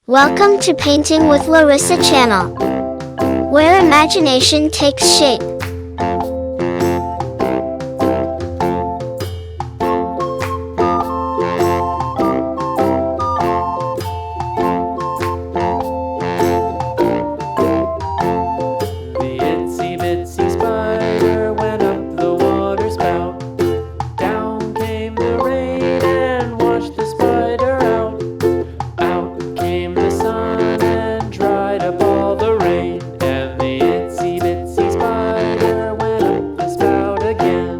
Welcome to Painting with Larisa channel, where imagination takes shape. The itsy bitsy spider went up the water spout. Down came the rain and washed the spider out. Out came the sun and dried up all the rain. And the itsy bitsy spider went up the spout again.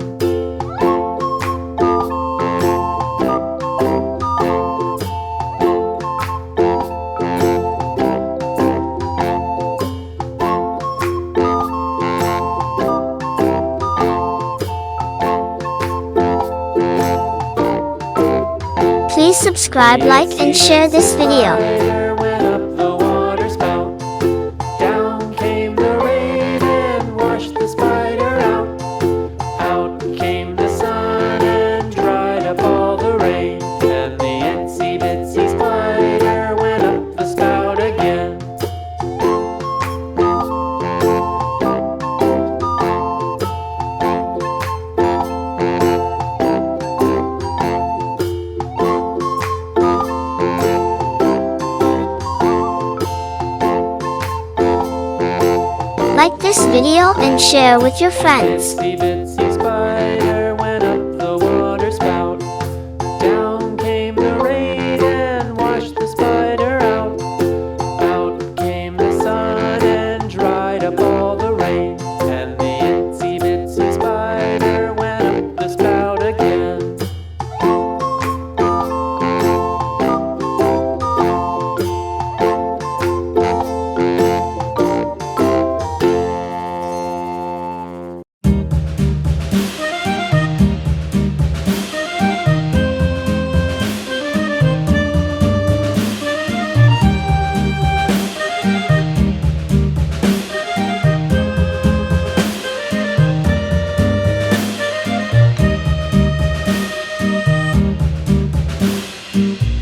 Please subscribe, like, and share this video. Spider went up the water spout. Down came the rain and washed the spider out. Out came the sun and dried up all the rain. And the itsy bitsy spider went up the spout again. Like this video and share with your friends. Itsy bitsy spider went up the water spout. Down came the rain and washed the spider out. Out came the sun and dried up all the rain. And the itsy bitsy spider went up the spout again.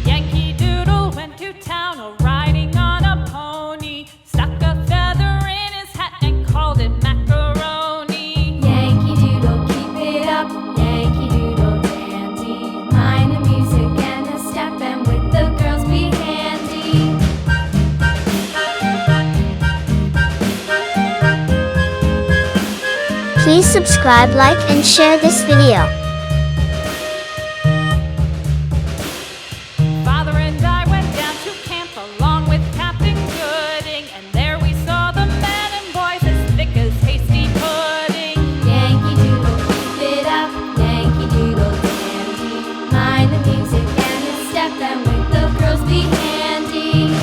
Yankee Doodle went to town riding on a pony, stuck a feather in his hat and called it macaroni. Yankee Doodle, keep it up, Yankee Doodle dandy. Mind the music and the step, and with the girls be handy. Please subscribe, like, and share this video. Father and I went down to camp along with Captain Gooding, and there we saw the men and boys as thick as hasty pudding. Yankee Doodle, keep it up, Yankee Doodle dandy. Mind the music and the step, and with the girls be handy.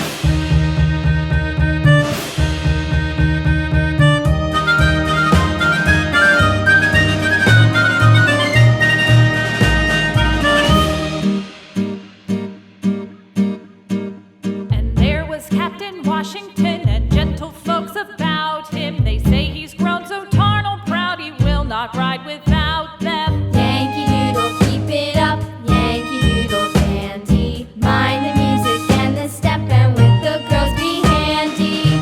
And there was Captain Washington and gentle folks about him. They say he's grown so tarnal proud he will not ride without them. Yankee Doodle, keep it up, Yankee Doodle dandy. Mind the music and the step, and with the girls be handy.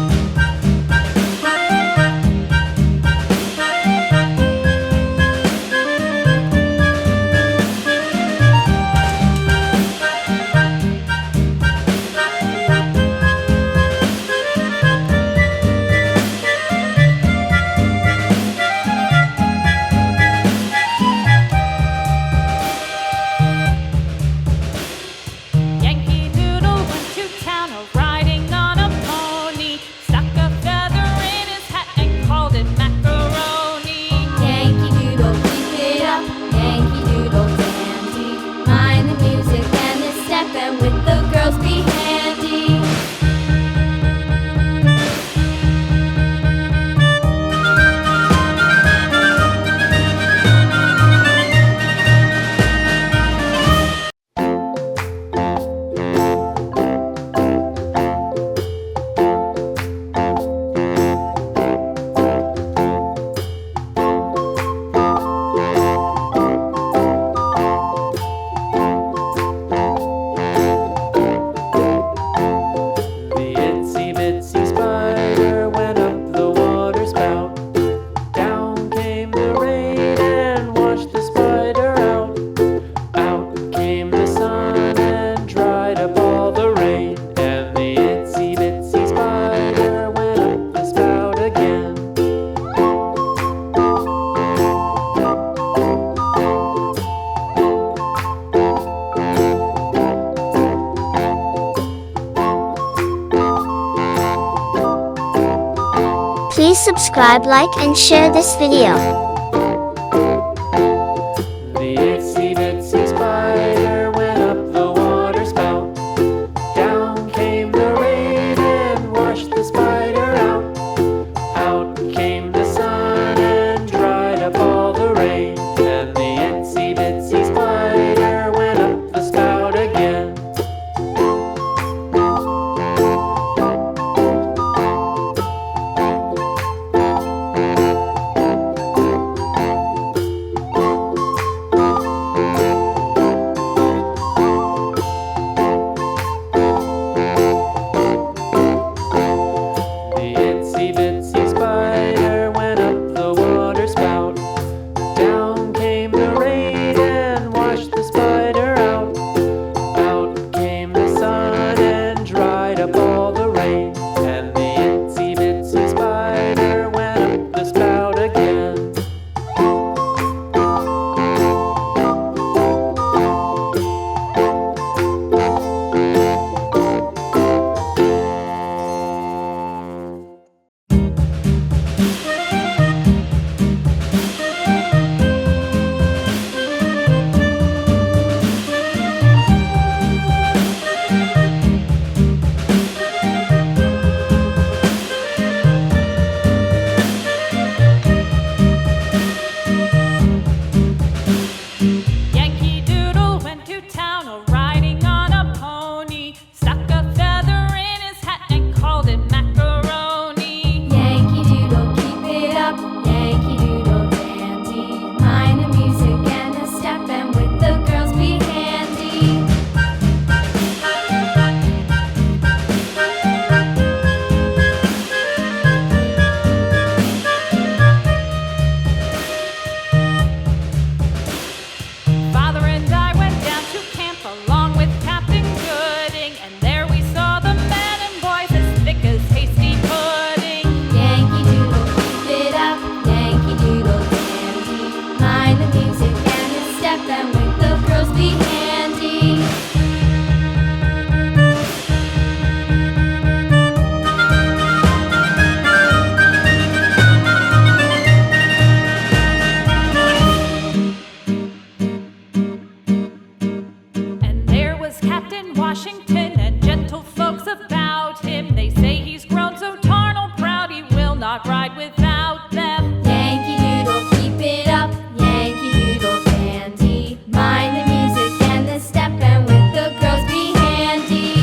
Please subscribe, like, and share this video. The itsy bitsy spider went up the water spout. Down came the rain and washed the spider out. Out came the sun and dried up all the rain. And the itsy bitsy spider went up the spout again. The itsy bitsy spider went up the water spout. Down came the rain and washed the spider out. Out came the sun and dried up all the rain. And the itsy bitsy spider went up the spout again. Yankee Doodle went to town riding on a pony, stuck a feather in his hat and called it macaroni. Yankee Doodle, keep it up, Yankee Doodle dandy. Mind the music and the step, and with the girls be handy. Father and I went down to camp along with Captain Gooding, and there we saw the men and boys as thick as hasty pudding. Yankee Doodle, keep it up, Yankee Doodle dandy. Mind the music and the step, and with the girls be handy. And there was Captain Washington and gentle folks about him. They say he's grown so tarnal proud he will not ride without them. Yankee Doodle, keep it up, Yankee Doodle dandy. Mind the music and the step, and with the girls be handy.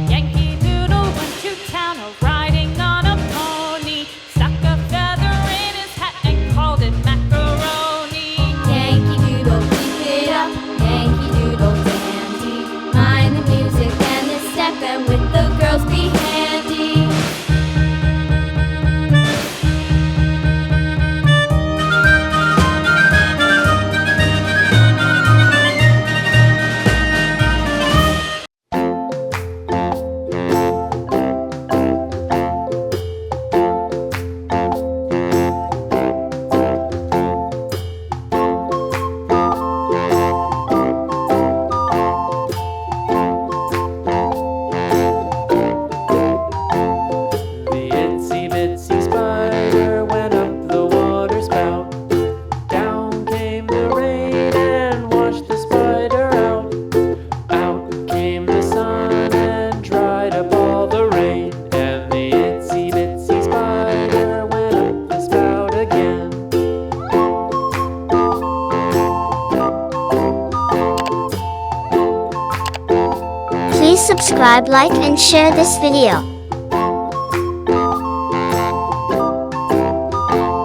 Yankee Doodle went to town riding on a pony, stuck a feather in his hat and called it macaroni. Yankee Doodle, keep it up, Yankee Doodle dandy. Mind the music and the step, and with the girls be handy. The itsy bitsy spider went up the water spout. Down came the rain and washed the spider out. Out came the sun and dried up all the rain. And the itsy bitsy spider went up the spout again. Please subscribe, like, and share this video.